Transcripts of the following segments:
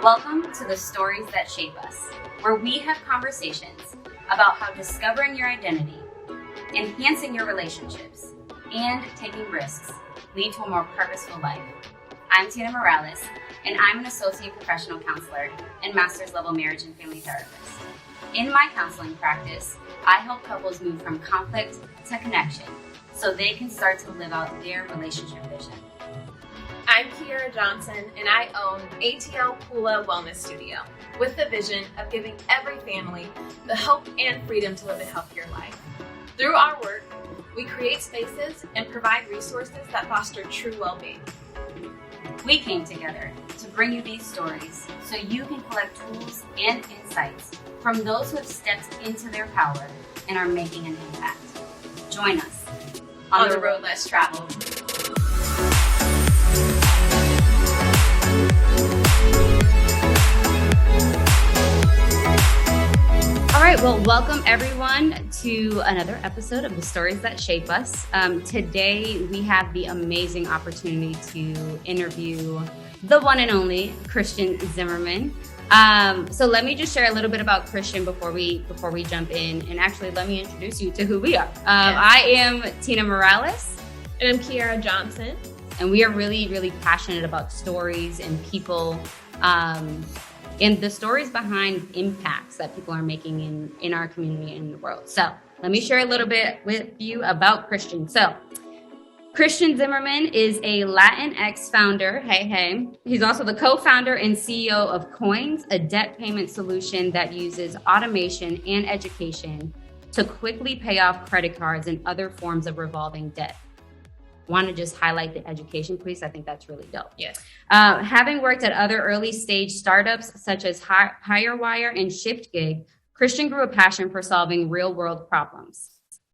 Welcome to the Stories That Shape Us, where we have conversations about how discovering your identity, enhancing your relationships, and taking risks lead to a more purposeful life. I'm Tina Morales, and I'm an associate professional counselor and master's level marriage and family therapist. In my counseling practice, I help couples move from conflict to connection so they can start to live out their relationship vision. I'm Kiera Johnson, and I own ATL Pula Wellness Studio with the vision of giving every family the hope and freedom to live a healthier life. Through our work, we create spaces and provide resources that foster true well-being. We came together to bring you these stories so you can collect tools and insights from those who have stepped into their power and are making an impact. Join us on the road less traveled. All right, well, welcome everyone to another episode of The Stories That Shape Us. Today, we have the amazing opportunity to interview the one and only Christian Zimmerman. So let me just share a little bit about Christian before we jump in. And actually, let me introduce you to who we are. I am Tina Morales. And I'm Kiera Johnson. And we are really, really passionate about stories and people, and the stories behind impacts that people are making in our community and in the world. So let me share a little bit with you about Christian. So Christian Zimmerman is a LatinX founder. Hey. He's also the co-founder and CEO of Qoins, a debt payment solution that uses automation and education to quickly pay off credit cards and other forms of revolving debt. Want to just highlight the education piece. I think that's really dope. Yes. Having worked at other early stage startups such as Hirewire and Shiftgig, Christian grew a passion for solving real world problems.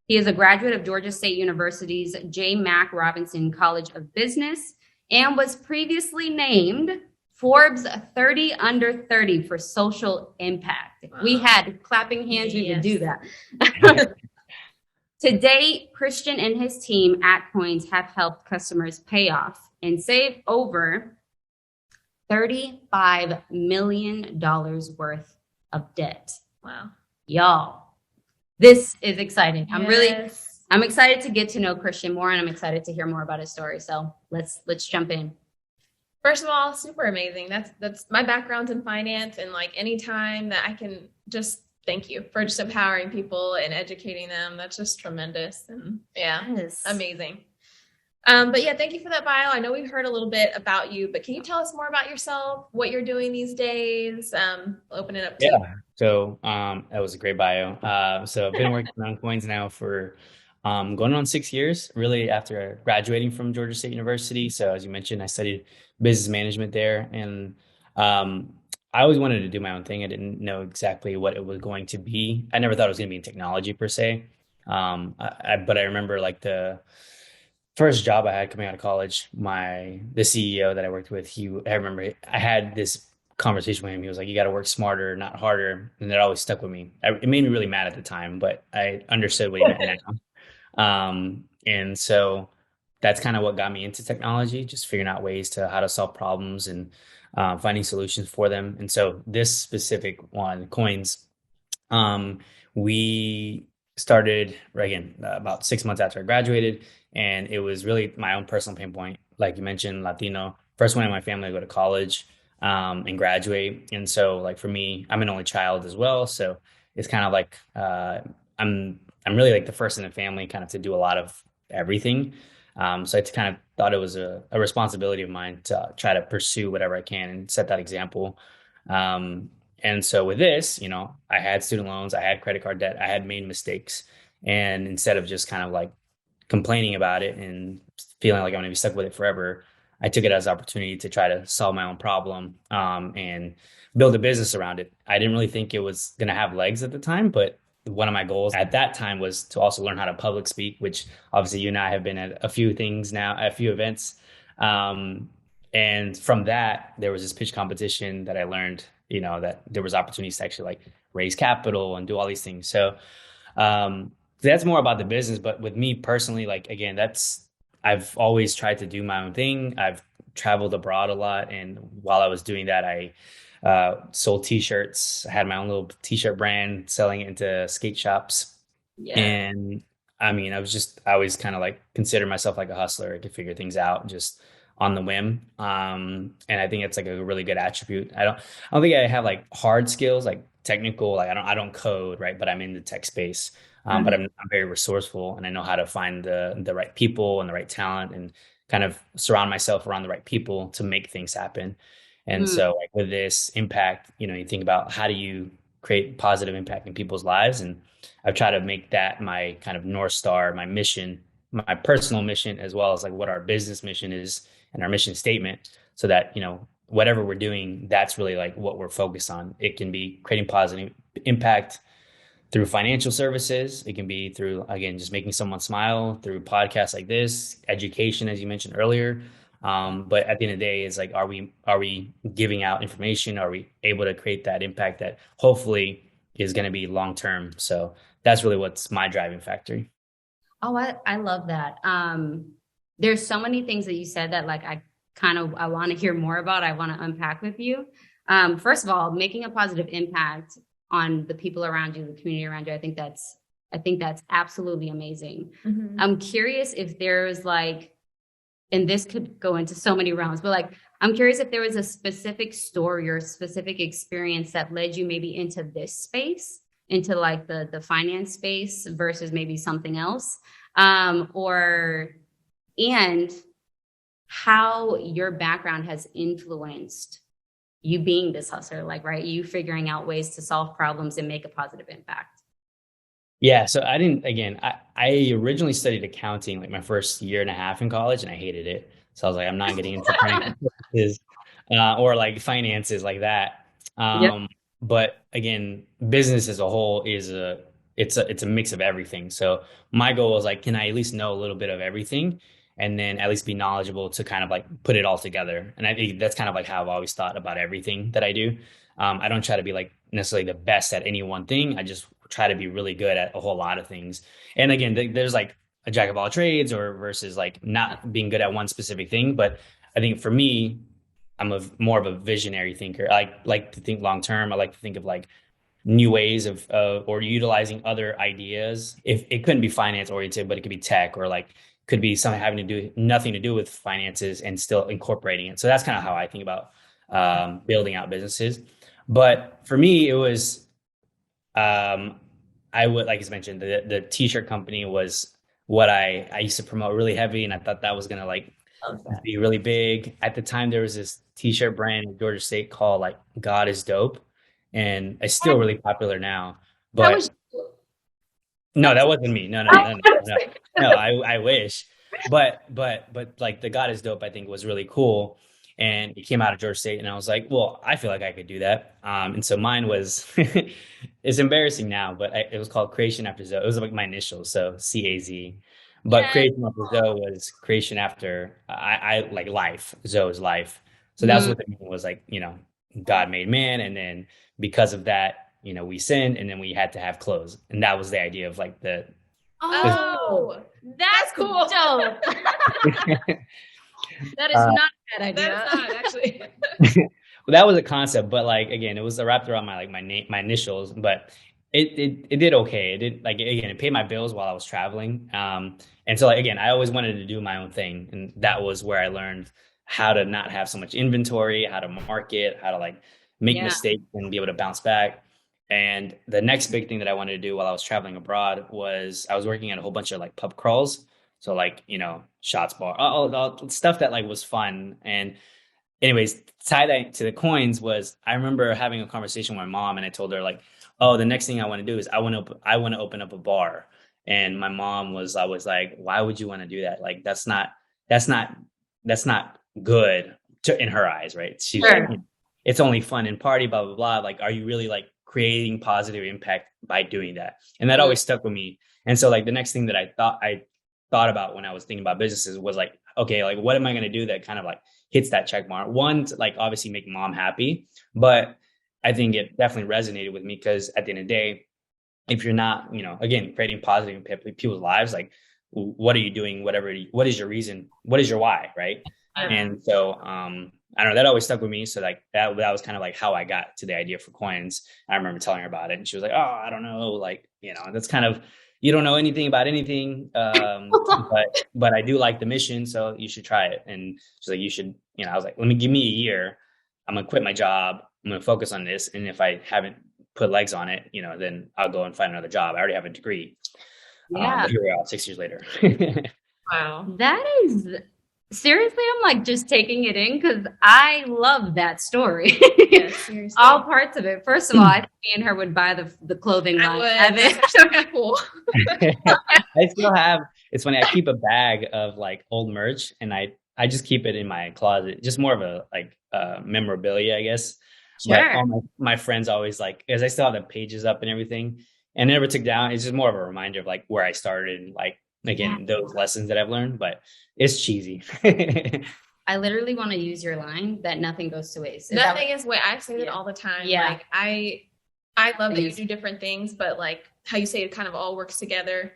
He is a graduate of Georgia State University's J. Mack Robinson College of Business and was previously named Forbes 30 under 30 for social impact. Wow. We had clapping hands. We could do that. To date, Christian and his team at Qoins have helped customers pay off and save over $35 million worth of debt. Wow. Y'all, this is exciting. Yes. I'm excited to get to know Christian more, and I'm excited to hear more about his story. So let's jump in. First of all, super amazing. That's my background's in finance, and like anytime that I can just thank you for just empowering people and educating them. That's just tremendous. And amazing. But yeah, thank you for that bio. I know we've heard a little bit about you, but can you tell us more about yourself, what you're doing these days? Open it up to you. So that was a great bio. So I've been working on Qoins now for going on 6 years, really after graduating from Georgia State University. So as you mentioned, I studied business management there, and I always wanted to do my own thing. I didn't know exactly what it was going to be. I never thought it was going to be in technology per se. But I remember like the first job I had coming out of college, the CEO that I worked with, I remember I had this conversation with him. He was like, "You got to work smarter, not harder." And that always stuck with me. It made me really mad at the time, but I understood what he meant now. And so that's kind of what got me into technology, just figuring out ways to how to solve problems and finding solutions for them. And so this specific one, Qoins, we started again about 6 months after I graduated, and it was really my own personal pain point. Like you mentioned, Latino, first one in my family to go to college and graduate. And so like for me, I'm an only child as well. So it's kind of like I'm really like the first in the family kind of to do a lot of everything. So I kind of thought it was a responsibility of mine to try to pursue whatever I can and set that example. And so with this, I had student loans, I had credit card debt, I had made mistakes. And instead of just kind of like complaining about it and feeling like I'm going to be stuck with it forever, I took it as an opportunity to try to solve my own problem and build a business around it. I didn't really think it was going to have legs at the time, but one of my goals at that time was to also learn how to public speak, which obviously you and I have been at a few events. And from that, there was this pitch competition that I learned, that there was opportunities to actually like raise capital and do all these things. So that's more about the business. But with me personally, like, again, I've always tried to do my own thing. I've traveled abroad a lot. And while I was doing that, I sold t-shirts. I had my own little t-shirt brand, selling it into skate shops. Yeah. And I mean, I always kind of like consider myself like a hustler. I could figure things out just on the whim. And I think it's like a really good attribute. I don't think I have like hard skills, like technical, like I don't code, right? But I'm in the tech space. But I'm very resourceful, and I know how to find the right people and the right talent, and kind of surround myself around the right people to make things happen. And Mm. so like with this impact, you think about how do you create positive impact in people's lives. And I've tried to make that my kind of North Star, my mission, my personal mission, as well as like what our business mission is and our mission statement, so that, whatever we're doing, that's really like what we're focused on. It can be creating positive impact through financial services. It can be through, again, just making someone smile through podcasts like this, education, as you mentioned earlier. But at the end of the day, it's like, are we giving out information? Are we able to create that impact that hopefully is going to be long term? So that's really what's my driving factor. Oh, I love that. There's so many things that you said that like I want to hear more about. I want to unpack with you. First of all, making a positive impact on the people around you, the community around you. I think that's absolutely amazing. Mm-hmm. I'm curious if there's like, and this could go into so many realms, but like, I'm curious if there was a specific story or specific experience that led you maybe into this space, into like the finance space versus maybe something else, and how your background has influenced you being this hustler, like, right, you figuring out ways to solve problems and make a positive impact. Yeah, so I originally studied accounting like my first year and a half in college, and I hated it. So I was like, I'm not getting into financial services or like finances like that. Yep. But again, business as a whole it's a mix of everything. So my goal was like, can I at least know a little bit of everything, and then at least be knowledgeable to kind of like put it all together. And I think that's kind of like how I've always thought about everything that I do. I don't try to be like necessarily the best at any one thing. I just try to be really good at a whole lot of things. And again, there's like a jack of all trades or versus like not being good at one specific thing. But I think for me, I'm more of a visionary thinker. I like to think long term. I like to think of like new ways of or utilizing other ideas. If it couldn't be finance oriented, but it could be tech, or like could be something having to do nothing to do with finances and still incorporating it. So that's kind of how I think about building out businesses. But for me, it was I would, like I mentioned, the t-shirt company was what I used to promote really heavy, and I thought that was gonna like be really big. At the time, there was this t-shirt brand in Georgia State called like God is Dope, and it's still really popular now. That was But no, that wasn't me. No. I wish, but like the God is Dope, I think was really cool, and it came out of Georgia State, and I was like, well, I feel like I could do that. And so mine was, it's embarrassing now, but it was called Creation After Zoe. It was like my initials, so CAZ. But Yeah. Creation After Zoe was creation after I like life. Zoe is life. So that's what the meaning was, like, God made man, and then because of that, we sinned, and then we had to have clothes. And that was the idea of like Oh, that's cool. dope. That is Uh, not a bad idea. that's not actually. well, that was a concept, but like again, it was wrapped around my like my name, my initials, but it did okay. It did, like, again, it paid my bills while I was traveling. And so like again, I always wanted to do my own thing, and that was where I learned how to not have so much inventory, how to market, how to like make Yeah. mistakes and be able to bounce back. And the next big thing that I wanted to do while I was traveling abroad was I was working at a whole bunch of like pub crawls. So like, shots bar, all stuff that like was fun. And anyways, tie that to the coins was, I remember having a conversation with my mom, and I told her like, oh, the next thing I want to do is I want to open up a bar. And my mom was always like, why would you want to do that? Like, that's not good in her eyes, right? She's Sure. like, it's only fun and party, blah, blah, blah. Like, are you really like creating positive impact by doing that? And that always stuck with me. And so like the next thing that I thought about when I was thinking about businesses was like, okay, like what am I going to do that kind of like hits that check mark? One, to like obviously make mom happy, but I think it definitely resonated with me because at the end of the day, if you're not, again, creating positive impact in people's lives, like what are you doing? What is your reason? What is your why? Right. And so, I don't know, that always stuck with me. So like that was kind of like how I got to the idea for Qoins. I remember telling her about it and she was like, oh, I don't know. Like, that's kind of, you don't know anything about anything. But I do like the mission. So you should try it. And she's like, you should, I was like, give me a year. I'm going to quit my job. I'm going to focus on this. And if I haven't put legs on it, then I'll go and find another job. I already have a degree. Yeah. But here we are 6 years later. Wow. That is seriously, I'm like just taking it in because I love that story. Yeah, seriously. All parts of it. First of all, I think me and her would buy the clothing line. That's so cool. I still have, it's funny, I keep a bag of like old merch and I just keep it in my closet, just more of a like memorabilia, I guess. Sure. But all my friends always like, as I still have the pages up and everything and never took down, it's just more of a reminder of like where I started and like, again, those lessons that I've learned, but it's cheesy. I literally want to use your line that nothing goes to waste. Nothing is waste. I say that all the time. Yeah. Like I love that you do different things, but like how you say it kind of all works together.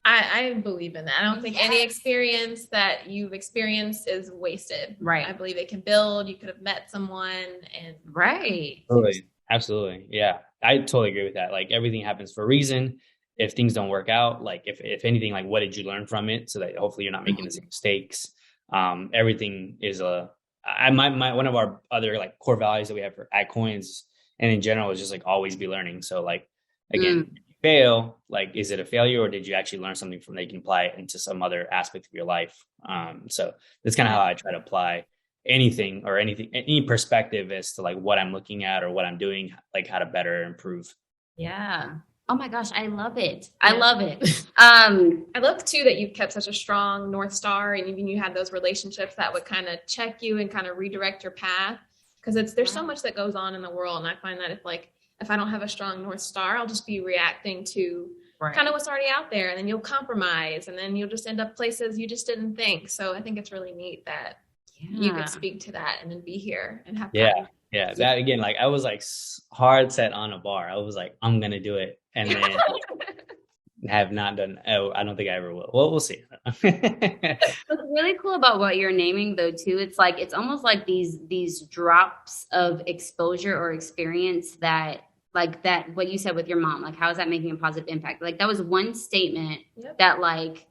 I believe in that. I don't think any experience that you've experienced is wasted. Right. I believe it can build. You could have met someone and right. Totally. Absolutely. Yeah. I totally agree with that. Like everything happens for a reason. If things don't work out, like if anything, like what did you learn from it? So that hopefully you're not making the same mistakes. Everything is one of our other like core values that we have at Qoins and in general is just like always be learning. So like, again, if you fail, like, is it a failure or did you actually learn something from that you can apply it into some other aspect of your life? So that's kind of how I try to apply any perspective as to like what I'm looking at or what I'm doing, like how to better improve. Yeah. Oh my gosh, I love it. I love it. I love too that you've kept such a strong North Star and even you had those relationships that would kind of check you and kind of redirect your path. Because there's so much that goes on in the world. And I find that if I don't have a strong North Star, I'll just be reacting to kind of what's already out there. And then you'll compromise and then you'll just end up places you just didn't think. So I think it's really neat that you could speak to that and then be here and have fun. Yeah, that again, like I was like hard set on a bar. I was like, I'm gonna do it, and then have not done. Oh, I don't think I ever will. Well, we'll see. What's really cool about what you're naming, though, too, it's almost like these drops of exposure or experience that what you said with your mom. Like, how is that making a positive impact? Like, that was one statement that like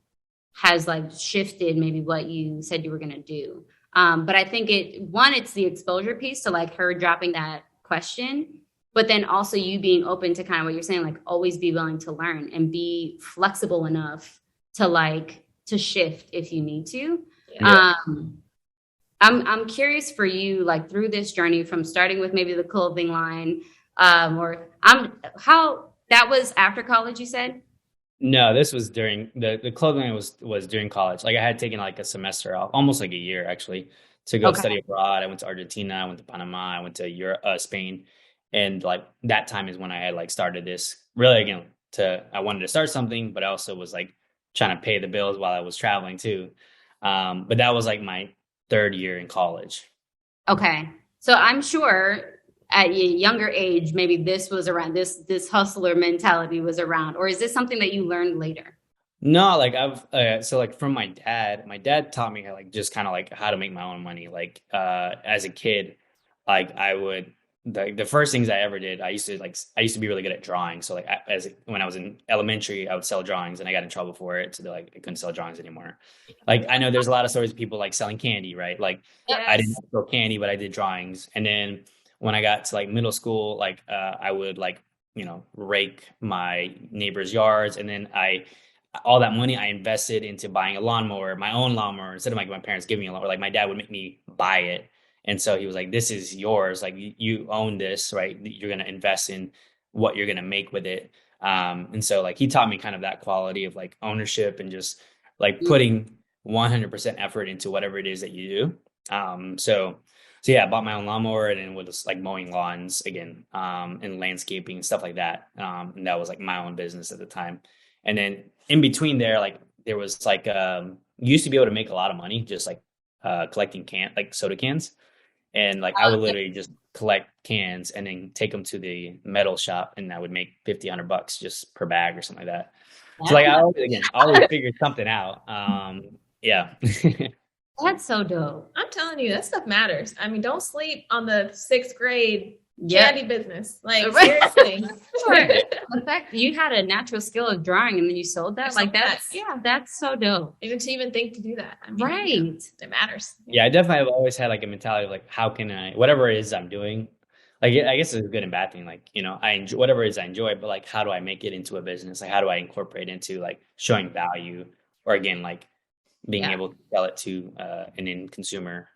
has like shifted maybe what you said you were gonna do. But I think it's the exposure piece to like her dropping that question, but then also you being open to kind of what you're saying, like always be willing to learn and be flexible enough to shift if you need to. Yeah. I'm curious for you, like through this journey from starting with maybe the clothing line, how that was after college, you said? No, this was during the clothing was during college. Like I had taken like a semester off, almost like a year actually, to go study abroad. I went to Argentina, I went to Panama, I went to Europe, Spain, and like that time is when I had like started this. Really, again, I wanted to start something, but I also was like trying to pay the bills while I was traveling too. But that was like my third year in college. Okay, so I'm sure at a younger age, maybe this was around, this hustler mentality was around, or is this something that you learned later? No, like so like from my dad taught me like just kind of like how to make my own money. Like as a kid, like I would, the first things I ever did, I used to be really good at drawing. So like when I was in elementary, I would sell drawings and I got in trouble for it. So I couldn't sell drawings anymore. Like I know there's a lot of stories of people like selling candy, right? Like I didn't sell candy, but I did drawings. And then when I got to like middle school, like I would like, rake my neighbors' yards. And then all that money I invested into buying a lawnmower, my own lawnmower, instead of like my parents giving me a lawnmower. Like my dad would make me buy it. And so he was like, this is yours. Like you own this, right? You're going to invest in what you're going to make with it. And so like he taught me kind of that quality of like ownership and just like putting 100% effort into whatever it is that you do. So yeah, I bought my own lawnmower and then was like mowing lawns again, and landscaping and stuff like that. And that was like my own business at the time. And then in between there, like there was like, you used to be able to make a lot of money just like collecting soda cans. And like I would literally just collect cans and then take them to the metal shop and I would make $50-$100 just per bag or something like that. So like I always figured something out. Yeah. That's so dope. I'm telling you, that stuff matters. I mean, don't sleep on the 6th grade Yep. candy business. Like, seriously. The fact you had a natural skill of drawing and then you sold that, like that's so dope. Even to even think to do that. I mean, Right. it matters. Yeah, I definitely have always had like a mentality of like, how can I, whatever it is I'm doing, like I guess it's a good and bad thing. Like, I enjoy whatever it is I enjoy, but like, how do I make it into a business? Like, how do I incorporate into like showing value, or again, like being able to sell it to an end consumer?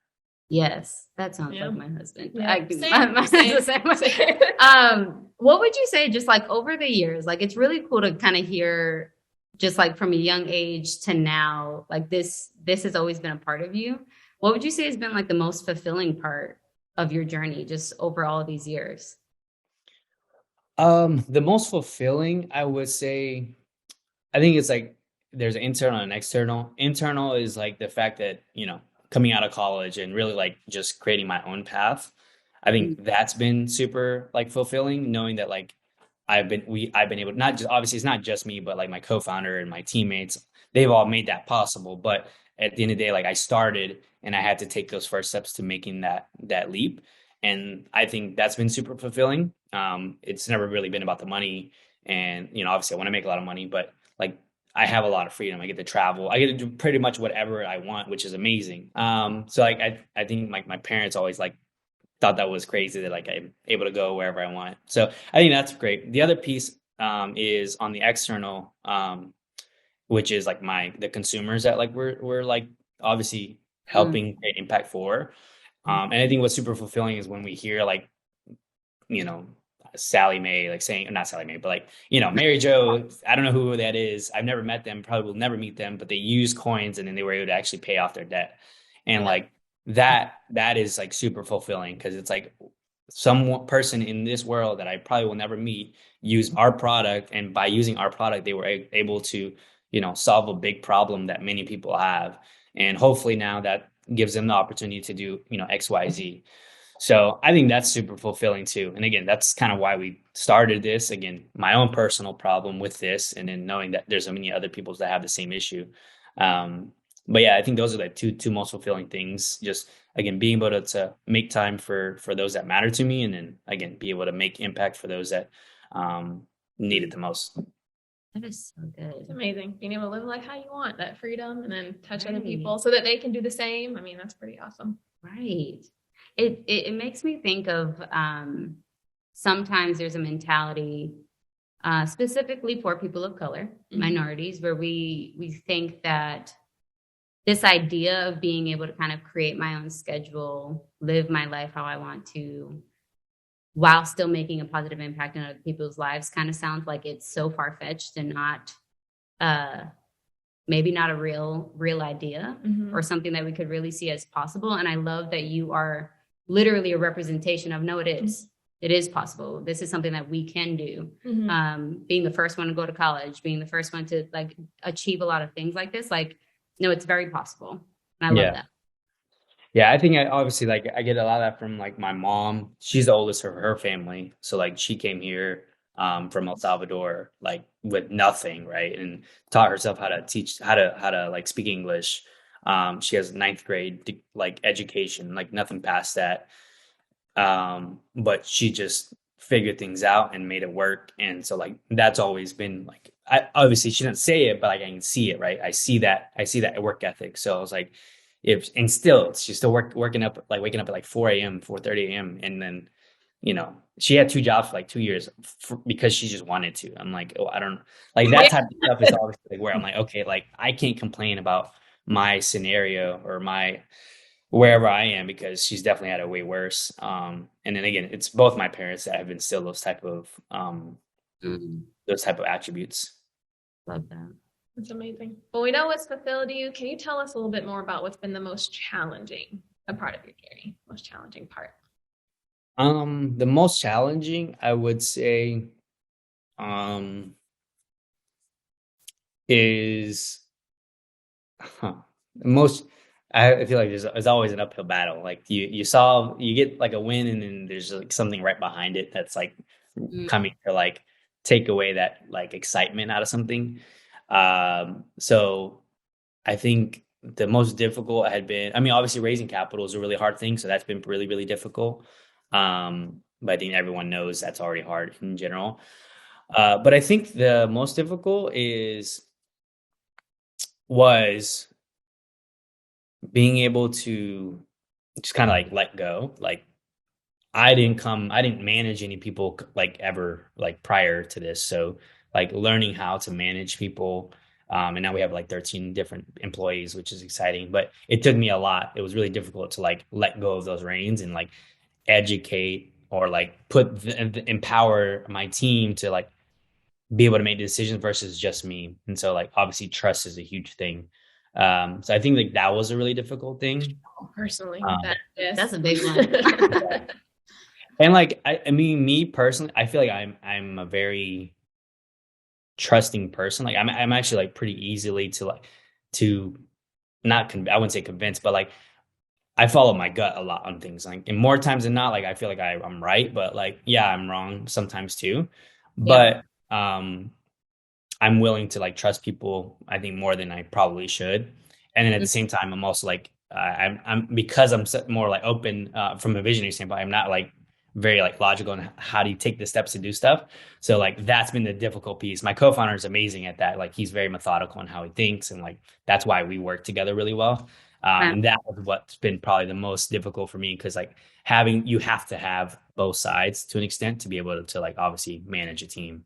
Yes, that sounds like my husband. Yeah. My husband's the same way. What would you say, just like over the years, like it's really cool to kind of hear, just like from a young age to now, like this has always been a part of you. What would you say has been like the most fulfilling part of your journey, just over all of these years? The most fulfilling, I would say, I think it's like there's an internal and external. Internal is like the fact that, coming out of college and really like just creating my own path. I think that's been super like fulfilling, knowing that like I've been able to, not just, obviously it's not just me, but like my co-founder and my teammates, they've all made that possible. But at the end of the day, like I started and I had to take those first steps to making that leap. And I think that's been super fulfilling. It's never really been about the money. And, obviously I want to make a lot of money, but like I have a lot of freedom. I get to travel. I get to do pretty much whatever I want, which is amazing. So like I think like my parents always like thought that was crazy that like I'm able to go wherever I want. So I think that's great. The other piece is on the external, which is like the consumers that like we're like obviously helping create impact for. And I think what's super fulfilling is when we hear like, you know, Sally Mae, like saying, not Sally Mae, but like, Mary Jo, I don't know who that is. I've never met them, probably will never meet them, but they use coins and then they were able to actually pay off their debt. And like that is like super fulfilling, because it's like some person in this world that I probably will never meet use our product. And by using our product, they were able to, solve a big problem that many people have. And hopefully now that gives them the opportunity to do, X, Y, Z. So I think that's super fulfilling too. And again, that's kind of why we started this. Again, my own personal problem with this, and then knowing that there's so many other people that have the same issue. But yeah, I think those are the two most fulfilling things. Just again, being able to make time for those that matter to me, and then again, be able to make impact for those that need it the most. That is so good. It's amazing. Being able to live life how you want, that freedom, and then touch other people so that they can do the same. I mean, that's pretty awesome. Right. It makes me think of sometimes there's a mentality specifically for people of color, minorities, where we think that this idea of being able to kind of create my own schedule, live my life how I want to, while still making a positive impact on other people's lives, kind of sounds like it's so far-fetched and not maybe not a real idea or something that we could really see as possible. And I love that you are literally a representation of, no, it is. It is possible. This is something that we can do. Being the first one to go to college, being the first one to like achieve a lot of things like this, like, no, it's very possible. And I love that. Yeah, I think obviously like I get a lot of that from like my mom. She's the oldest of her family. So like she came here from El Salvador, like with nothing, right? And taught herself how to teach, how to like speak English. She has 9th grade like education, like nothing past that. But she just figured things out and made it work. And so like that's always been like, obviously she didn't say it, but like I can see it, right? I see that work ethic. So I was like, she's still waking up at like 4 a.m., 4:30 a.m. And then, she had 2 jobs for like 2 years because she just wanted to. I'm like, oh, I don't like that type of stuff is obviously where I'm like, okay, like I can't complain about my scenario or my wherever I am, because she's definitely had it way worse. And then again, it's both my parents that have instilled those type of attributes. Love that. That's amazing. Well, we know what's fulfilled you. Can you tell us a little bit more about what's been the most challenging part of your journey? Most challenging part? The most challenging, I would say, is most. I feel like there's always an uphill battle. Like you get like a win, and then there's like something right behind it that's like coming to like take away that like excitement out of something. So I think the most difficult had been, I mean, obviously raising capital is a really hard thing. So that's been really, really difficult. But I think everyone knows that's already hard in general. But I think the most difficult was being able to just kind of like let go. Like I didn't manage any people like ever like prior to this. So like learning how to manage people. And now we have like 13 different employees, which is exciting, but it took me a lot. It was really difficult to like let go of those reins and like educate or like empower my team to like be able to make decisions versus just me. And so like obviously trust is a huge thing. So I think like that was a really difficult thing. Personally, that's a big one. And like I mean, me personally, I feel like I'm a very trusting person. Like I'm actually like pretty easily to not I wouldn't say convinced, but like I follow my gut a lot on things. Like, and more times than not, like I feel like I'm right, but like yeah, I'm wrong sometimes too. Yeah. But I'm willing to like trust people, I think, more than I probably should. And then at the same time, I'm also like I'm because I'm more like open from a visionary standpoint. I'm not like very like logical on how do you take the steps to do stuff. So like that's been the difficult piece. My co-founder is amazing at that. Like he's very methodical in how he thinks, and like that's why we work together really well. And that was what's been probably the most difficult for me because like you have to have both sides to an extent to be able to like obviously manage a team.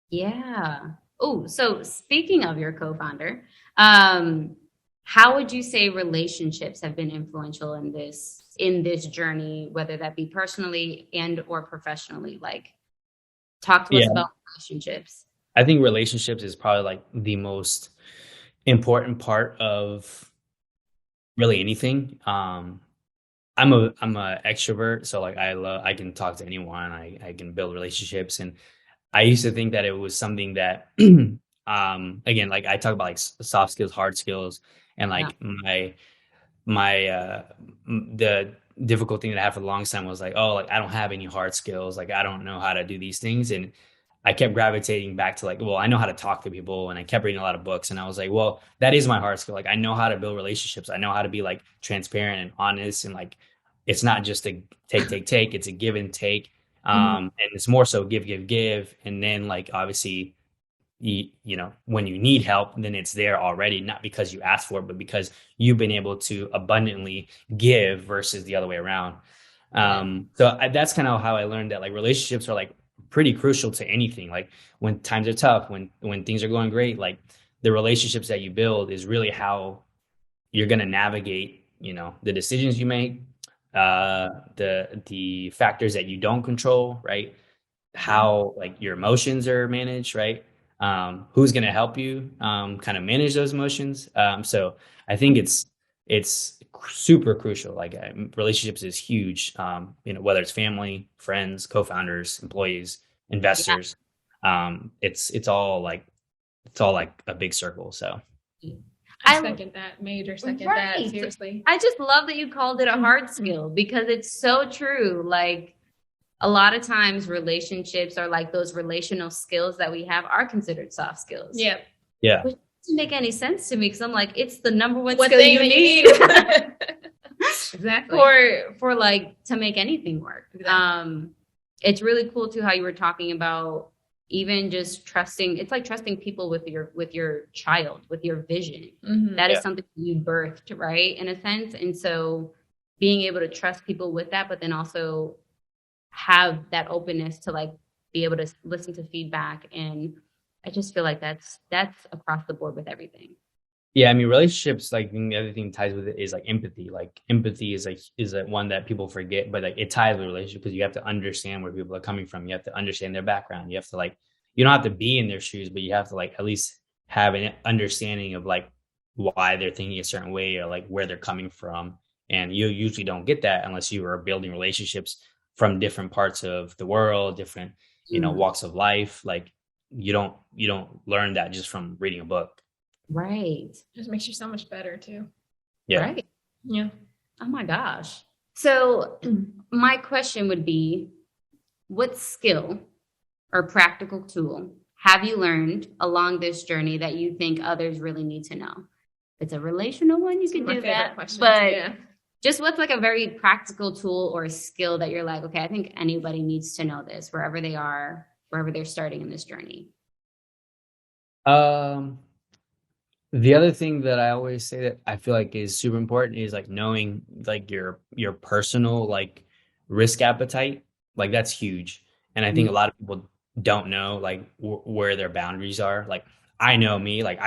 Yeah. Oh, so speaking of your co-founder, how would you say relationships have been influential in this journey, whether that be personally and or professionally? Like, talk to us about relationships. I think relationships is probably like the most important part of really anything. I'm a extrovert, so like I can talk to anyone. I can build relationships, and I used to think that it was something that again, like I talk about like soft skills, hard skills, and Yeah. like the difficult thing that I had for the longest time was like, oh, like I don't have any hard skills, like I don't know how to do these things. And I kept gravitating back to like, well, I know how to talk to people, and I kept reading a lot of books, and I was like, well, that is my hard skill. Like I know how to build relationships. I know how to be like transparent and honest, and like it's not just a take, it's a give and take. And it's more so give, and then like obviously you know when you need help, then it's there already, not because you asked for it, but because you've been able to abundantly give versus the other way around. That's kind of how I learned that like relationships are like pretty crucial to anything. Like when times are tough, when things are going great, like the relationships that you build is really how you're going to navigate, you know, the decisions you make, the factors that you don't control, right? How like your emotions are managed, right? Who's going to help you kind of manage those emotions. So I think it's super crucial. Like relationships is huge. You know, whether it's family, friends, co-founders, employees, investors. It's all like a big circle. So I second that. Major second that. Seriously. I just love that you called it a hard skill because it's so true. Like a lot of times relationships are like those relational skills that we have are considered soft skills. Yeah. Yeah. Which doesn't make any sense to me because I'm like, it's the number one What skill you need. Exactly. For like to make anything work. Exactly. It's really cool too how you were talking about even just trusting. It's like trusting people with your child, with your vision. That is something you birthed, right? In a sense. And so being able to trust people with that, but then also have that openness to like be able to listen to feedback. And I just feel like that's across the board with everything. Yeah, I mean, relationships, like the other thing ties with it is like empathy. Like empathy is like one that people forget, but like it ties with relationship because you have to understand where people are coming from. You have to understand their background. You have to like, you don't have to be in their shoes, but you have to like at least have an understanding of like why they're thinking a certain way or like where they're coming from. And you usually don't get that unless you are building relationships from different parts of the world, different, you know, walks of life. Like you don't learn that just from reading a book. Right. Just makes you so much better too. Yeah. Right. Yeah. Oh my gosh. So my question would be, what skill or practical tool have you learned along this journey that you think others really need to know? it's a relational one, you can do that. But just what's like a very practical tool or a skill that you're like, okay, I think anybody needs to know this wherever they are, wherever they're starting in this journey. The other thing that I always say that I feel like is super important is like knowing like your personal like risk appetite. Like that's huge. And I think a lot of people don't know like where their boundaries are. Like I know me, like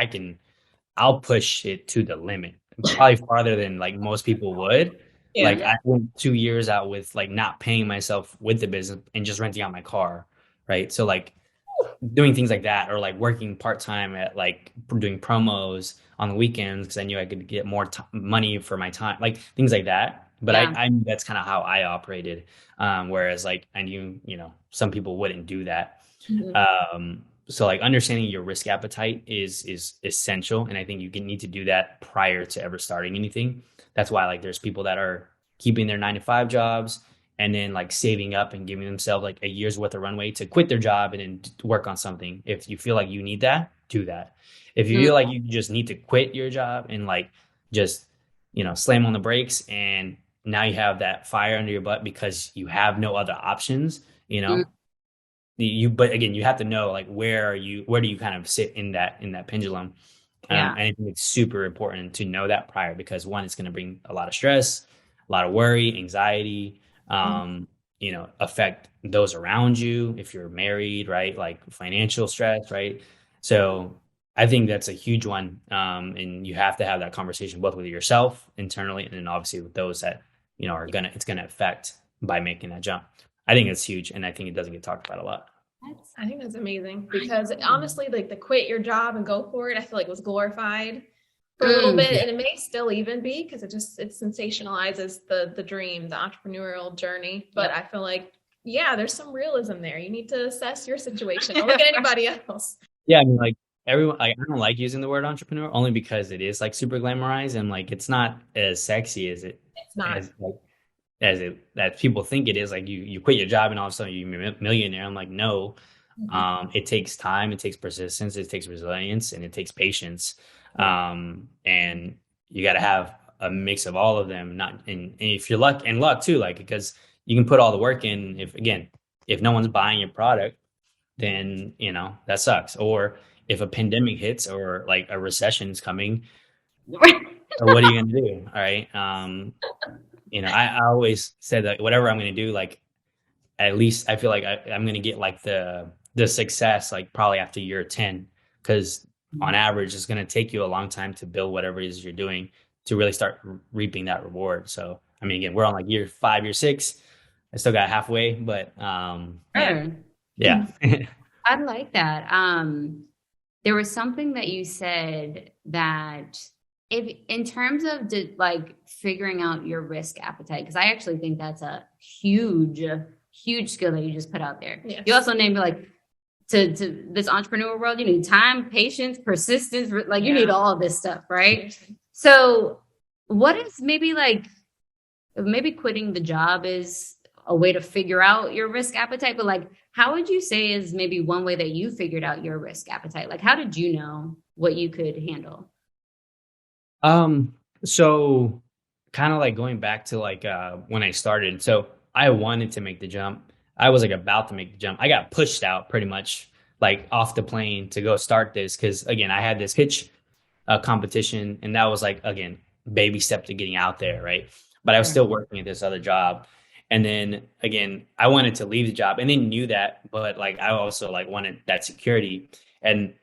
I'll push it to the limit, probably farther than like most people would. Like I went 2 years out with like not paying myself with the business and just renting out my car, right? So like doing things like that, or like working part-time at like doing promos on the weekends because I knew I could get more money for my time, like things like that. But I knew that's kind of how I operated. Whereas like I knew, some people wouldn't do that. So like understanding your risk appetite is essential. And I think you need to do that prior to ever starting anything. That's why like there's people that are keeping their 9 to 5 jobs and then like saving up and giving themselves like a year's worth of runway to quit their job and then work on something. If you feel like you need that, do that. If you feel like you just need to quit your job and like just, slam on the brakes and now you have that fire under your butt because you have no other options, but again, you have to know like where do you kind of sit in that pendulum. And I think it's super important to know that prior because one, it's going to bring a lot of stress, a lot of worry, anxiety, affect those around you if you're married, right? Like financial stress, right? So I think that's a huge one. And you have to have that conversation both with yourself internally and then obviously with those that, it's going to affect by making that jump. I think it's huge. And I think it doesn't get talked about a lot. I think that's amazing because honestly, like the quit your job and go for it, I feel like was glorified for a little bit, and it may still even be because it sensationalizes the dream, the entrepreneurial journey. But I feel like, there's some realism there. You need to assess your situation. Don't look at anybody else. Yeah, I mean, like everyone, like I don't like using the word entrepreneur only because it is like super glamorized and like it's not as sexy as it. It's not. That people think it is. Like you quit your job and all of a sudden you're a millionaire. I'm like, no. It takes time, it takes persistence, it takes resilience, and it takes patience. And you got to have a mix of all of them. And if you're luck too, like because you can put all the work in. If no one's buying your product, then that sucks. Or if a pandemic hits or like a recession is coming, what are you gonna do? All right. I always said that whatever I'm gonna do, like at least I feel like I'm gonna get like the success like probably after year 10, because on average it's gonna take you a long time to build whatever it is you're doing to really start reaping that reward. So I mean, again, we're on like year 5, year 6. I still got halfway, but yeah. I like that. There was something that you said that if in terms of like figuring out your risk appetite, because I actually think that's a huge skill that you just put out there. Yes. You also named it like to this entrepreneurial world, you need time, patience, persistence, like you need all of this stuff, right? So what is maybe quitting the job is a way to figure out your risk appetite, but like how would you say is maybe one way that you figured out your risk appetite? Like how did you know what you could handle? So kind of like going back to like when I started. So I wanted to make the jump. I was like about to make the jump. I got pushed out pretty much like off the plane to go start this because again, I had this pitch competition and that was like, again, baby step to getting out there, right? But I was still working at this other job. And then again, I wanted to leave the job and they knew that, but like I also like wanted that security. And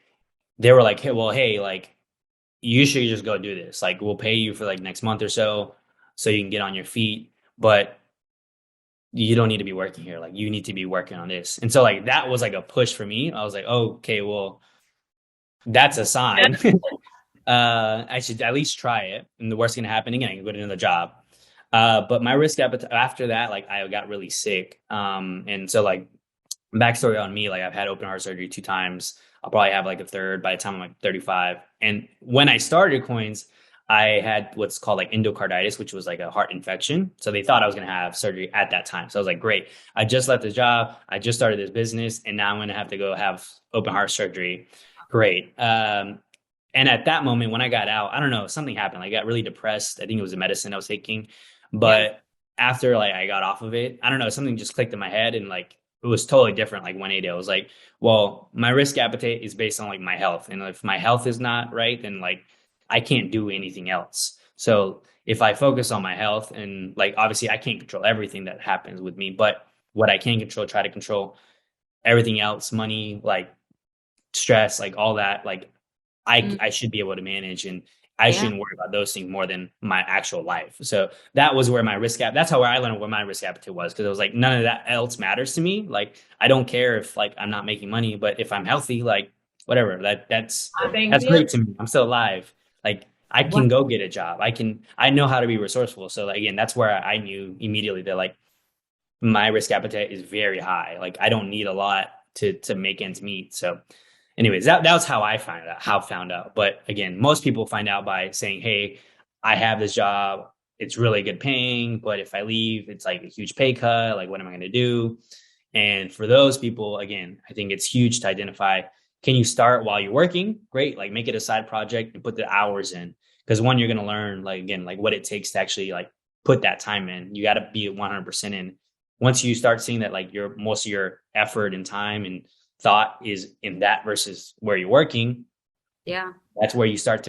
they were like, hey, like you should just go do this. Like we'll pay you for like next month or so you can get on your feet. But you don't need to be working here. Like you need to be working on this. And so like that was like a push for me. I was like, oh, okay, well, that's a sign. I should at least try it. And the worst thing to happen again, I can go to another job. But my risk appetite after that, like I got really sick. And so like backstory on me, like I've had open heart surgery 2 times. I'll probably have like a third by the time I'm like 35. And when I started Qoins, I had what's called like endocarditis, which was like a heart infection. So they thought I was going to have surgery at that time. So I was like, great. I just left the job. I just started this business and now I'm going to have to go have open heart surgery. Great. And And at that moment, when I got out, I don't know, something happened. I got really depressed. I think it was the medicine I was taking. Yeah. But after like I got off of it, I don't know, something just clicked in my head and like it was totally different. Like 180, I was like, well, my risk appetite is based on like my health. And if my health is not right, then like I can't do anything else. So if I focus on my health and like obviously I can't control everything that happens with me, but what I can control, try to control everything else, money, like stress, like all that, like I should be able to manage and I Yeah. shouldn't worry about those things more than my actual life. So that was where my that's how I learned where my risk appetite was. Cause it was like, none of that else matters to me. Like, I don't care if like I'm not making money, but if I'm healthy, like whatever, that's great to me. I'm still alive. Like I can go get a job. I know how to be resourceful. So like, again, that's where I knew immediately that like my risk appetite is very high. Like I don't need a lot to make ends meet. So anyways, that was how I found out. But again, most people find out by saying, hey, I have this job. It's really good paying, but if I leave, it's like a huge pay cut. Like, what am I going to do? And for those people, again, I think it's huge to identify, can you start while you're working? Great. Like make it a side project and put the hours in. Because one, you're going to learn like, again, like what it takes to actually like put that time in. You got to be 100% in. Once you start seeing that like most of your effort and time and thought is in that versus where you're working, that's where you start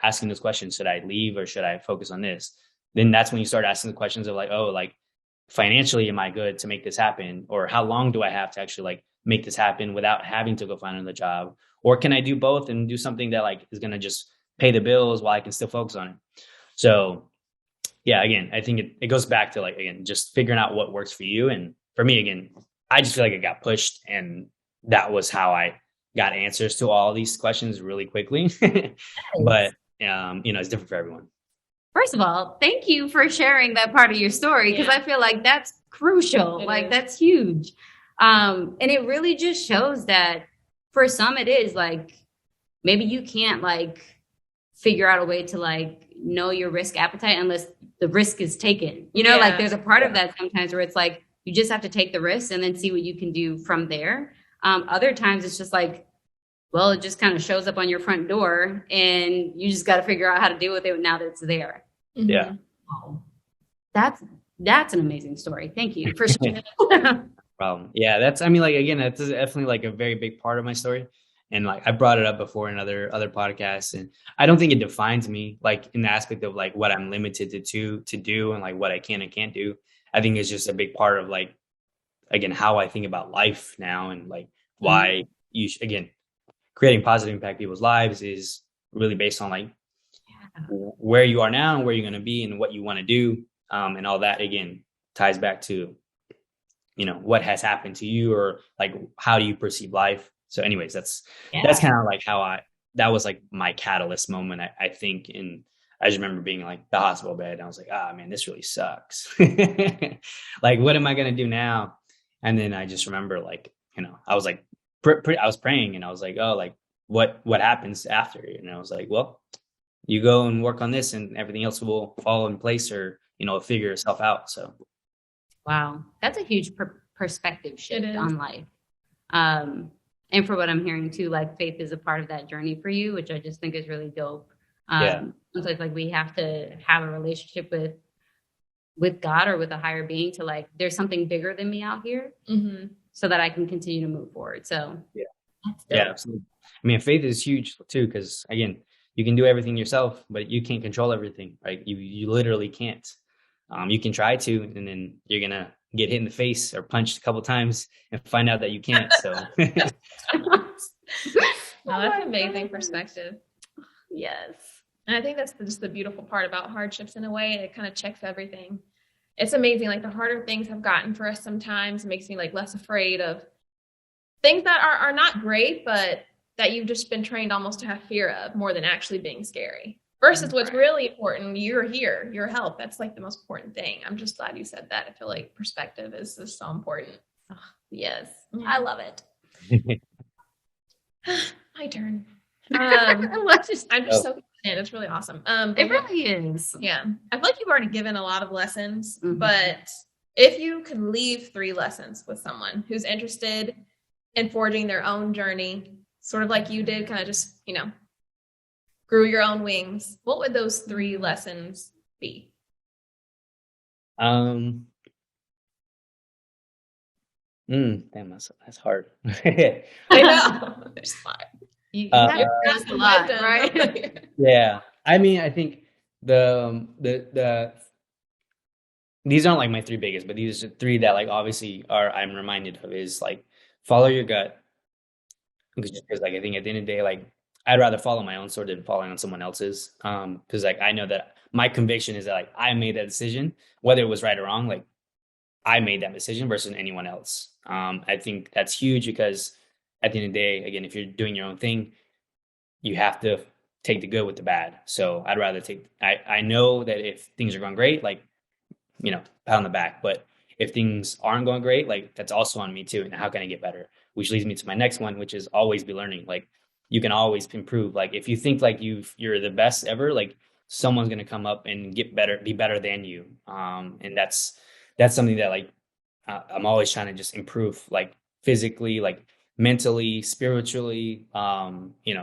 asking those questions. Should I leave or should I focus on this? Then that's when you start asking the questions of like, oh, like financially, am I good to make this happen? Or how long do I have to actually like make this happen without having to go find another job? Or can I do both and do something that like is going to just pay the bills while I can still focus on it? So yeah, again, I think it goes back to like, again, just figuring out what works for you. And for me, again, I just feel like it got pushed and that was how I got answers to all these questions really quickly. But, it's different for everyone. First of all, thank you for sharing that part of your story because I feel like that's crucial. That's huge. And it really just shows that for some it is like maybe you can't like figure out a way to like know your risk appetite unless the risk is taken. Like there's a part of that sometimes where it's like you just have to take the risk and then see what you can do from there. Other times it's just like, well, it just kind of shows up on your front door and you just got to figure out how to deal with it now that it's there. Yeah. Wow. That's an amazing story. Thank you for sharing. Problem. Yeah, that's definitely like a very big part of my story. And like I brought it up before in other podcasts, and I don't think it defines me like in the aspect of like what I'm limited to do and like what I can and can't do. I think it's just a big part of like, again, how I think about life now and like why again, creating positive impact people's lives is really based on like where you are now and where you're going to be and what you want to do. And all that again ties back to, what has happened to you or like, how do you perceive life? So anyways, that's kind of like that was like my catalyst moment. I think I just remember being like the hospital bed and I was like, man, this really sucks. Like, what am I going to do now? And then I just remember like, I was like, I was praying and I was like, oh, like what happens after? And I was like, well, you go and work on this and everything else will fall in place or, figure itself out. So. Wow. That's a huge perspective shift on life. And for what I'm hearing too, like faith is a part of that journey for you, which I just think is really dope. Sometimes like we have to have a relationship with God or with a higher being to like, there's something bigger than me out here so that I can continue to move forward. So yeah, absolutely. I mean, faith is huge too, because again, you can do everything yourself, but you can't control everything, right? You literally can't. You can try to, and then you're going to get hit in the face or punched a couple times and find out that you can't. So that's amazing perspective. Yes. And I think that's just the beautiful part about hardships in a way. It kind of checks everything. It's amazing. Like the harder things have gotten for us sometimes, it makes me like less afraid of things that are not great, but that you've just been trained almost to have fear of more than actually being scary. Versus what's really important, you're here, your health. That's like the most important thing. I'm just glad you said that. I feel like perspective is so important. Oh, yes. I love it. My turn. I'm just so excited. It's really awesome. It really is. Yeah. I feel like you've already given a lot of lessons, but if you could leave 3 lessons with someone who's interested in forging their own journey, sort of like you did, kind of just, grew your own wings, what would those 3 lessons be? Damn, that's hard. I know. There's 5. You Uh, have asked a lot, right? Yeah, I mean, I think the these aren't like my 3 biggest, but these are 3 that like obviously are I'm reminded of is like follow your gut. Because like I think at the end of the day, like I'd rather follow my own sword than following on someone else's. Because like I know that my conviction is that like I made that decision, whether it was right or wrong, like I made that decision versus anyone else. I think that's huge because at the end of the day, again, if you're doing your own thing, you have to take the good with the bad. So I'd rather take I know that if things are going great, like, pat on the back. But if things aren't going great, like that's also on me too. And how can I get better? Which leads me to my next one, which is always be learning. Like you can always improve. Like if you think like you're the best ever, like someone's gonna come up and get better, be better than you. And that's something that like I'm always trying to just improve, like physically, like mentally, spiritually,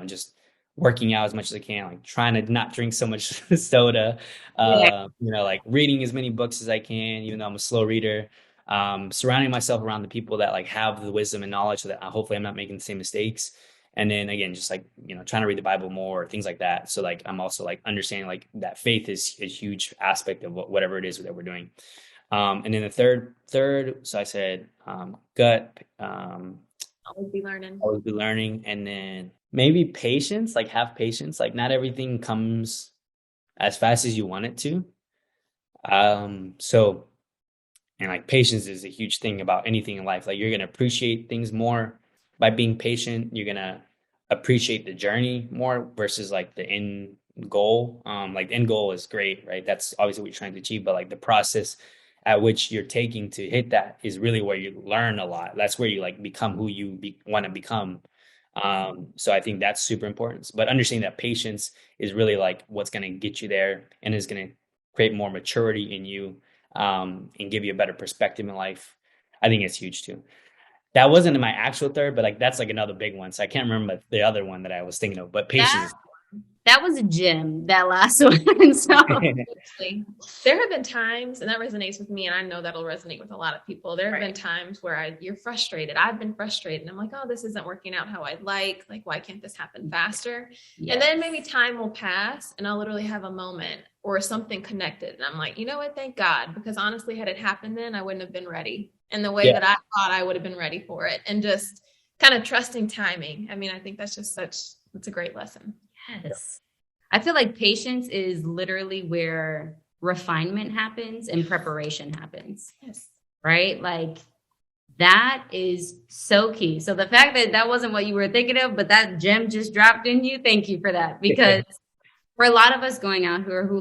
just working out as much as I can, like trying to not drink so much soda, Yeah. like reading as many books as I can, even though I'm a slow reader, surrounding myself around the people that like have the wisdom and knowledge so that hopefully I'm not making the same mistakes. And then again, just like, trying to read the Bible more, things like that. So like, I'm also like understanding like that faith is a huge aspect of whatever it is that we're doing. And then the third, so I said, gut, Always be learning. always be learning, and then maybe patience, like have patience. Like not everything comes as fast as you want it to. So, and like patience is a huge thing about anything in life. Like you're gonna appreciate things more by being patient. You're gonna appreciate the journey more versus like the end goal. Like the end goal is great, right? That's obviously what you're trying to achieve, but like the process at which you're taking to hit that is really where you learn a lot. That's where you like become who you want to become. So I think that's super important. But understanding that patience is really like what's going to get you there and is going to create more maturity in you, and give you a better perspective in life. I think it's huge too. That wasn't in my actual third, but like that's like another big one. So I can't remember the other one that I was thinking of. But patience. That was a gem, that last one. So Actually, there have been times, and that resonates with me, and I know that'll resonate with a lot of people. There have been times where you're frustrated. I've been frustrated, and I'm like, oh, this isn't working out how I'd like. Like, why can't this happen faster? yes. And then maybe time will pass, and I'll literally have a moment or something connected, and I'm like, you know what? Thank God, because honestly, had it happened then, I wouldn't have been ready in the way that I thought I would have been ready for it, and just kind of trusting timing. I mean, I think that's just it's a great lesson. Yes. I feel like patience is literally where refinement happens and preparation happens. Yes. Right? Like that is so key. So the fact that that wasn't what you were thinking of, but that gem just dropped in you, thank you for that. Because for a lot of us going out here who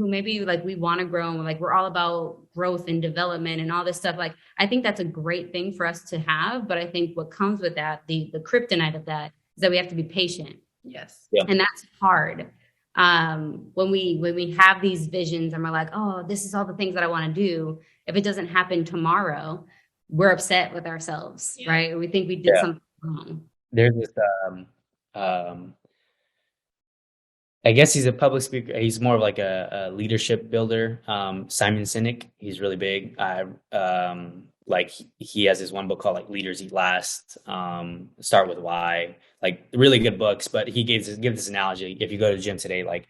maybe like we want to grow and like we're all about growth and development and all this stuff. Like I think that's a great thing for us to have. But I think what comes with that, the kryptonite of that is that we have to be patient. Yes. Yeah. And that's hard. When we have these visions and we're like, oh, this is all the things that I want to do. If it doesn't happen tomorrow, we're upset with ourselves, right? We think we did something wrong. There's this, I guess he's a public speaker. He's more of like a leadership builder. Simon Sinek, he's really big. Like he has this one book called like Leaders Eat Last, Start with Why, like really good books. But he gives this analogy. If you go to the gym today, like,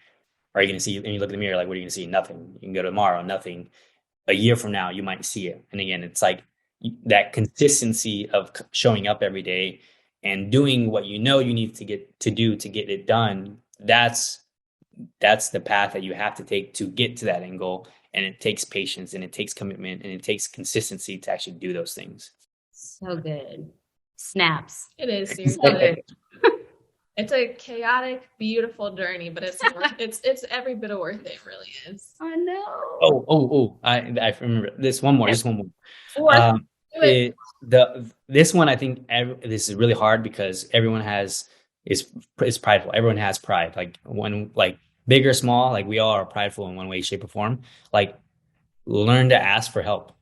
are you going to see, and you look in the mirror, like, what are you going to see? Nothing. You can go tomorrow, nothing. A year from now, you might see it. And again, it's like that consistency of showing up every day and doing what you know you need to get it done. That's the path that you have to take to get to that end goal. And it takes patience and it takes commitment and it takes consistency to actually do those things. So good. Snaps. It is seriously. It's a chaotic, beautiful journey, but it's every bit of worth it. Really is. I know. Oh! I remember this one more. Just one more. This one I think this is really hard because everyone is prideful. Everyone has pride. Like when big or small, like we all are prideful in one way, shape, or form. Like learn to ask for help.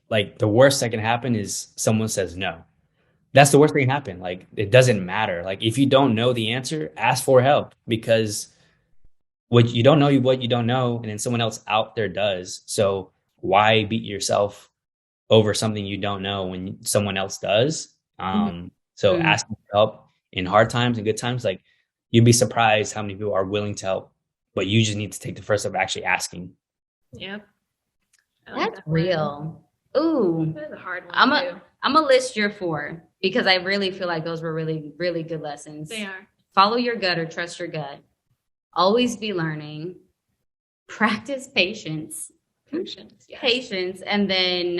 Like the worst that can happen is someone says no. that's the worst thing that can happen. Like, it doesn't matter. Like, if you don't know the answer, ask for help, because what you don't know, and then someone else out there does. So why beat yourself over something you don't know when someone else does? So Mm. asking for help in hard times and good times, like, you'd be surprised how many people are willing to help, but you just need to take the first step of actually asking. Yep. I like That's that one. real. Ooh, That is a hard one I'm too. a list your 4 because I really feel like those were really, really good lessons. They are. Follow your gut or trust your gut. Always be learning. Practice patience. Patience. Yes. Patience, and then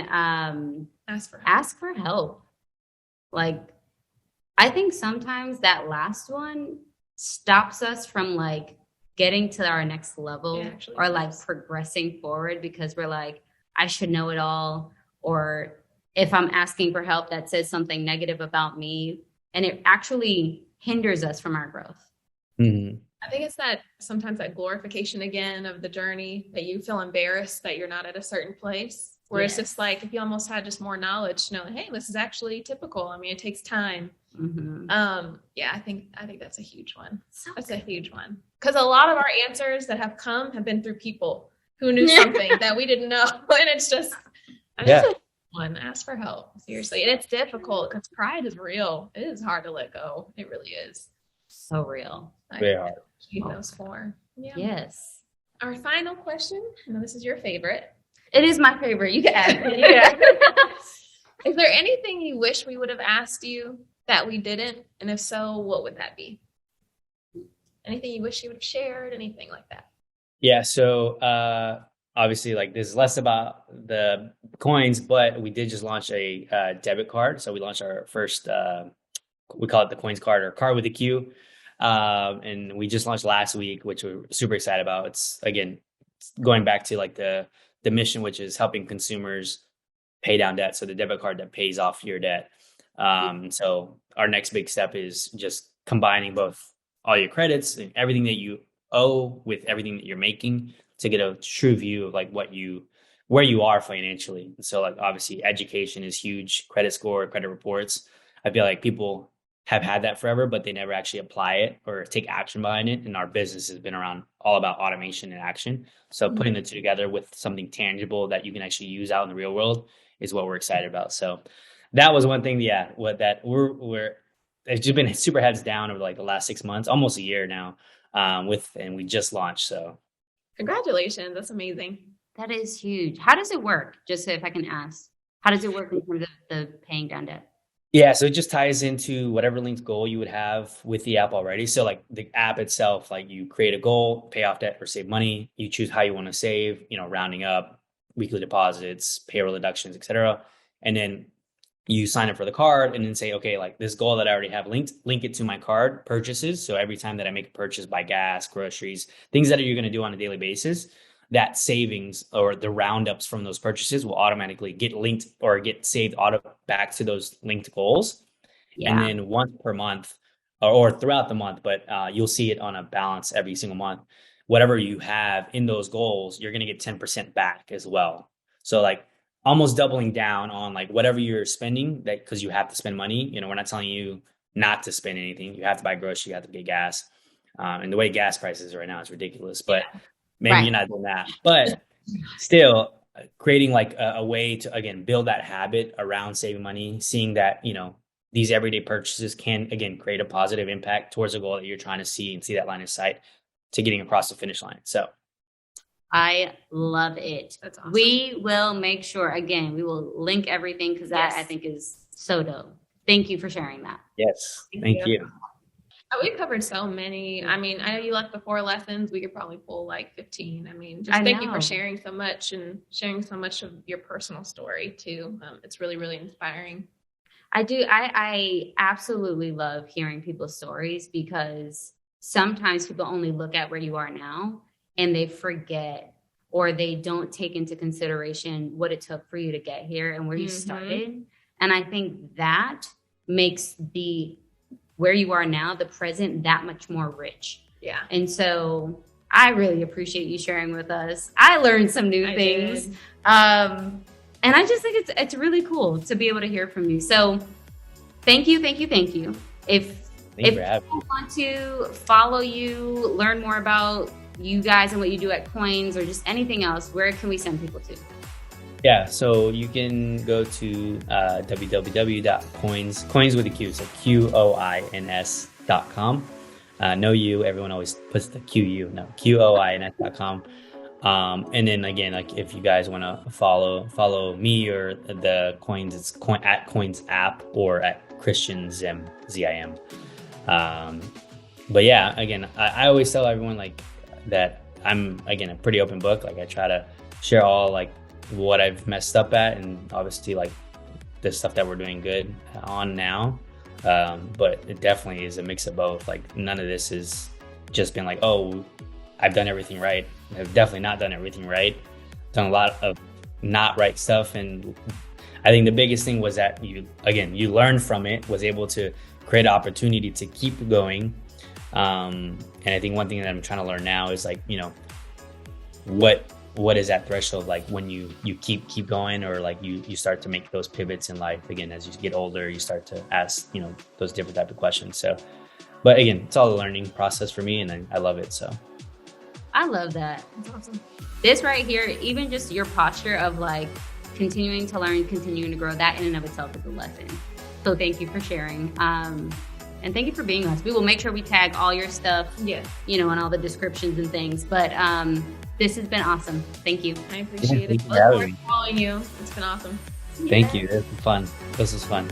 Ask for help. ask for help. Like, I think sometimes that last one stops us from like getting to our next level, It actually or like does. progressing forward, because we're like, I should know it all. Or if I'm asking for help, that says something negative about me, and it actually hinders us from our growth. Mhm. I think it's that sometimes that glorification again of the journey, that you feel embarrassed that you're not at a certain place. Where it's Yes. just like, if you almost had just more knowledge to know, hey, this is actually typical. I mean, it takes time. Yeah, I think that's a huge one. So That's a huge one. Because a lot of our answers that have come have been through people who knew something that we didn't know. And it's just, I Yeah. just one, ask for help. Seriously. And it's difficult because pride is real. It is hard to let go. It really is. so real. Very hard. Keep those 4. Yeah. Yes. Our final question, I know this is your favorite. It is my favorite. You can ask it. Yeah. Is there anything you wish we would have asked you that we didn't? And if so, what would that be? Anything you wish you would have shared? Anything like that? Yeah. So obviously, like, this is less about the coins, but we did just launch a debit card. So we launched our first, we call it the Coins card, or card with a Q. And we just launched last week, which we're super excited about. It's, again, going back to like the mission, which is helping consumers pay down debt. So the debit card that pays off your debt. So our next big step is just combining both all your credits and everything that you owe with everything that you're making, to get a true view of like where you are financially. And so, like, obviously education is huge, credit score, credit reports. I feel like people have had that forever, but they never actually apply it or take action behind it. And our business has been around all about automation and action. So putting the two together with something tangible that you can actually use out in the real world is what we're excited about. So that was one thing. Yeah. We're it's just been super heads down over like the last 6 months, almost a year now, and we just launched. So Congratulations. That's amazing. That is huge. How does it work? Just so if I can ask, how does it work in terms of the paying down debt? yeah, so it just ties into whatever linked goal you would have with the app already. So like the app itself, like, you create a goal, pay off debt or save money. You choose how you want to save, rounding up, weekly deposits, payroll deductions, etc. And then you sign up for the card and then say, okay, like, this goal that I already have linked, link it to my card purchases. So every time that I make a purchase, buy gas, groceries, things that you're going to do on a daily basis, that savings or the roundups from those purchases will automatically get linked or get saved back to those linked goals. Yeah. And then once per month, or throughout the month, but you'll see it on a balance every single month. Whatever you have in those goals, you're going to get 10% back as well. So, like, almost doubling down on like whatever you're spending, that, because you have to spend money. We're not telling you not to spend anything. You have to buy groceries, you have to get gas. And the way gas prices are right now is ridiculous, but maybe Right. you're not doing that. But still, creating like a way to, again, build that habit around saving money, seeing that, these everyday purchases can, again, create a positive impact towards a goal that you're trying to see, and see that line of sight to getting across the finish line. So I love it. That's awesome. We will make sure, again, we will link everything, because that, I think, is so dope. Thank you for sharing that. yes, thank you. We covered so many. I mean, I know you left the 4 lessons. We could probably pull like 15. I mean, just thank you for sharing so much, and sharing so much of your personal story too. It's really, really inspiring. I do. I absolutely love hearing people's stories, because sometimes people only look at where you are now and they forget, or they don't take into consideration what it took for you to get here and where you started. And I think that makes where you are now, the present, that much more rich. Yeah. And so I really appreciate you sharing with us. I learned some new things. And I just think it's really cool to be able to hear from you. So Thank you. If Thank you for having me. people want to follow you, learn more about you guys and what you do at Qoins, or just anything else, where can we send people to? Yeah, so you can go to www.qoins, coins with a Q, so QOINS.com. No U, everyone always puts the QU, no, QOINS.com. And then again, like if you guys want to follow me or the Qoins, it's at Qoins app or at Christian Zim, ZIM. But yeah, again, I always tell everyone like that I'm, again, a pretty open book. Like I try to share all like what I've messed up at, and obviously like the stuff that we're doing good on now. But it definitely is a mix of both. Like none of this is just been like, oh, I've done everything right. I've definitely not done everything right. Done a lot of not right stuff. And I think the biggest thing was that you learned from it, was able to create an opportunity to keep going. And I think one thing that I'm trying to learn now is like, what is that threshold like when you keep going, or like you start to make those pivots in life. Again, as you get older, you start to ask those different type of questions. So, but again, it's all a learning process for me, and I love it. So I love that. That's awesome. This right here, even just your posture of like continuing to learn, continuing to grow, that in and of itself is a lesson. So thank you for sharing. And thank you for being with us. We will make sure we tag all your stuff, in all the descriptions and things. But this has been awesome. Thank you. I appreciate it. Thank you for having me. Following you. It's been awesome. Thank you. This was fun.